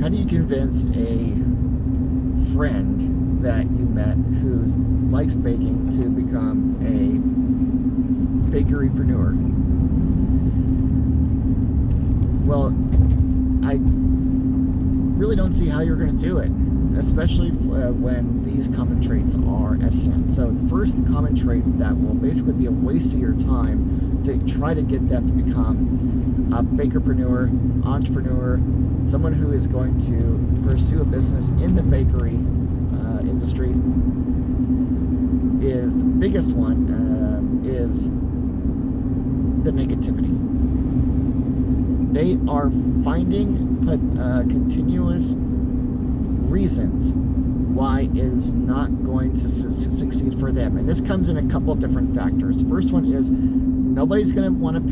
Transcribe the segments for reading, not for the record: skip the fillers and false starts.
How do you convince a friend that you met who likes baking to become a bakery-preneur? Well, I really don't see how you're going to do it, especially when these common traits are at hand. So the first common trait that will basically be a waste of your time to try to get them to become a baker-preneur, entrepreneur, someone who is going to pursue a business in the bakery industry, is the biggest one, is the negativity. They are finding continuous reasons why it is not going to succeed for them, and this comes in a couple different factors. The first one is nobody's going to want to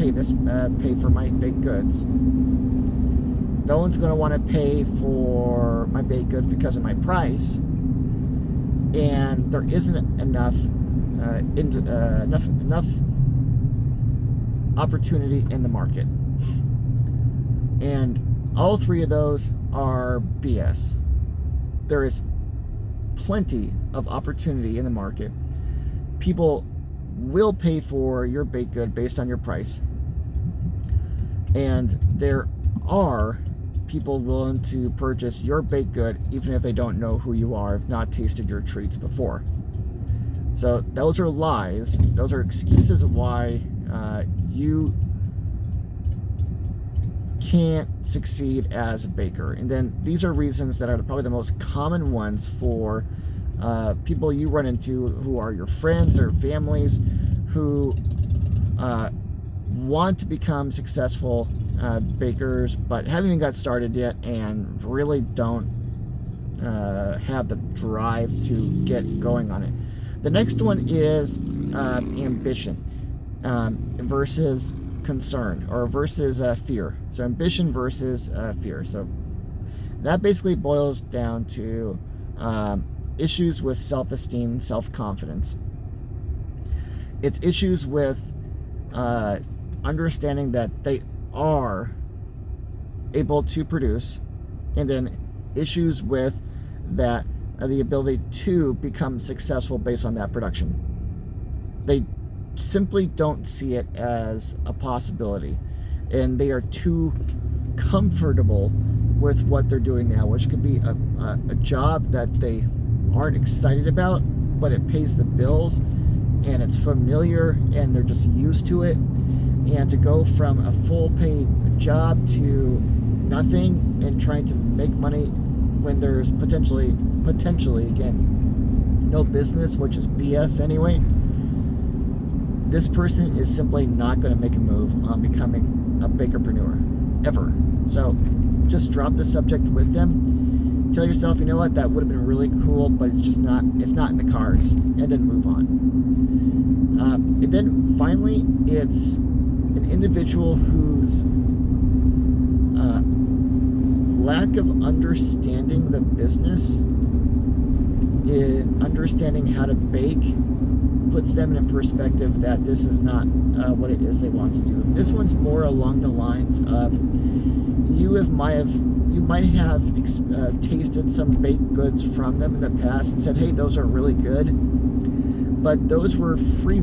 pay for my baked goods. No one's going to want to pay for my baked goods because of my price, and there isn't enough opportunity in the market. And all three of those are BS. There is plenty of opportunity in the market. People will pay for your baked good based on your price. And there are people willing to purchase your baked good even if they don't know who you are, have not tasted your treats before. So those are lies. Those are excuses of why you can't succeed as a baker. And then these are reasons that are probably the most common ones for people you run into who are your friends or families who want to become successful bakers but haven't even got started yet and really don't have the drive to get going on it. The next one is ambition versus concern, or versus fear. So ambition versus fear. So that basically boils down to issues with self-esteem, self-confidence. It's issues with understanding that they are able to produce, and then issues with that the ability to become successful based on that production. They simply don't see it as a possibility, and they are too comfortable with what they're doing now, which could be a job that they aren't excited about, but it pays the bills and it's familiar and they're just used to it. And to go from a full paid job to nothing and trying to make money when there's potentially again no business, which is BS anyway, this person is simply not going to make a move on becoming a baker-preneur ever. So just drop the subject with them. Tell yourself, you know what, that would have been really cool, but it's not in the cards, and then move on. And then finally, it's an individual whose lack of understanding the business, in understanding how to bake, puts them in a perspective that this is not what it is they want to do. This one's more along the lines of you might have tasted some baked goods from them in the past and said, hey, those are really good, but those were free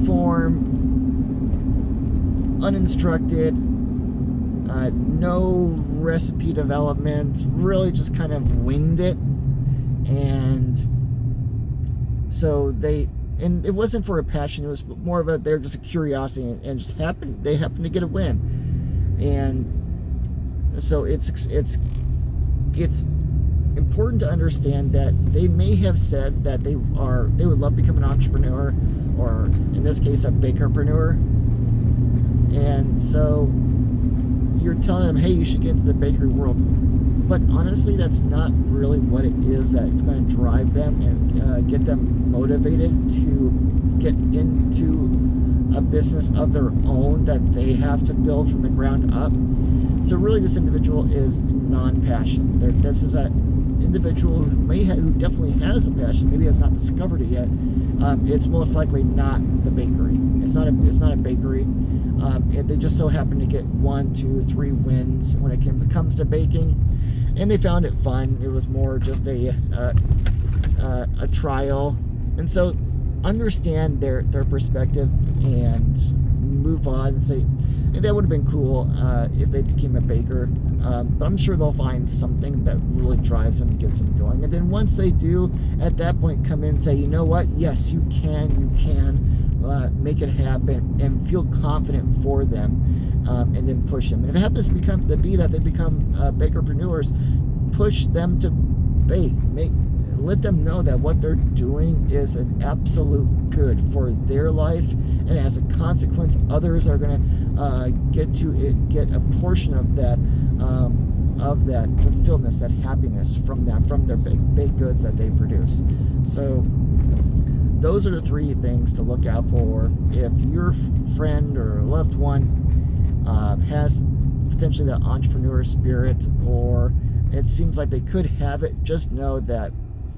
form, uninstructed, no recipe development, really just kind of winged it. And so it wasn't for a passion, it was more of they're just a curiosity, and just they happened to get a win. And so it's important to understand that they may have said that they would love to become an entrepreneur, or in this case a baker-preneur, and so you're telling them, hey, you should get into the bakery world, but honestly that's not really what it is that's going to drive them and get them motivated to get into a business of their own that they have to build from the ground up. So really this individual is non-passion. This is a individual who definitely has a passion, maybe has not discovered it yet, it's most likely not the bakery. It's not a bakery. They just so happen to get 1, 2, 3 wins when it comes to baking, and they found it fun. It was more just a trial, and so understand their perspective and move on and say, hey, that would have been cool if they became a baker, but I'm sure they'll find something that really drives them and gets them going. And then once they do, at that point, come in and say, you know what, yes, you can make it happen, and feel confident for them, and then push them. And if it happens to be that they become baker-preneurs, push them to bake. Let them know that what they're doing is an absolute good for their life, and as a consequence, others are going to get a portion of that fulfillment, that happiness from their baked goods that they produce. So those are the 3 things to look out for. If your friend or loved one has potentially that entrepreneur spirit, or it seems like they could have it, just know that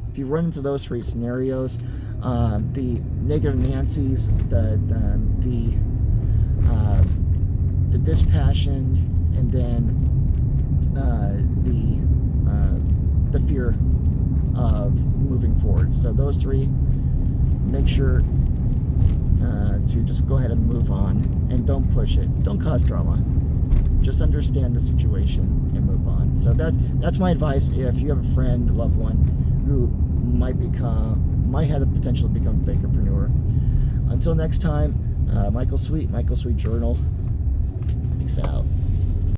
if you run into those 3 scenarios, the negative Nancy's, the dispassion, and then the fear of moving forward. So those 3, make sure to just go ahead and move on, and don't push it. Don't cause drama. Just understand the situation and move on. So that's my advice if you have a friend, loved one who might have the potential to become a baker-preneur. Until next time, Michael Sweet Journal. Peace out.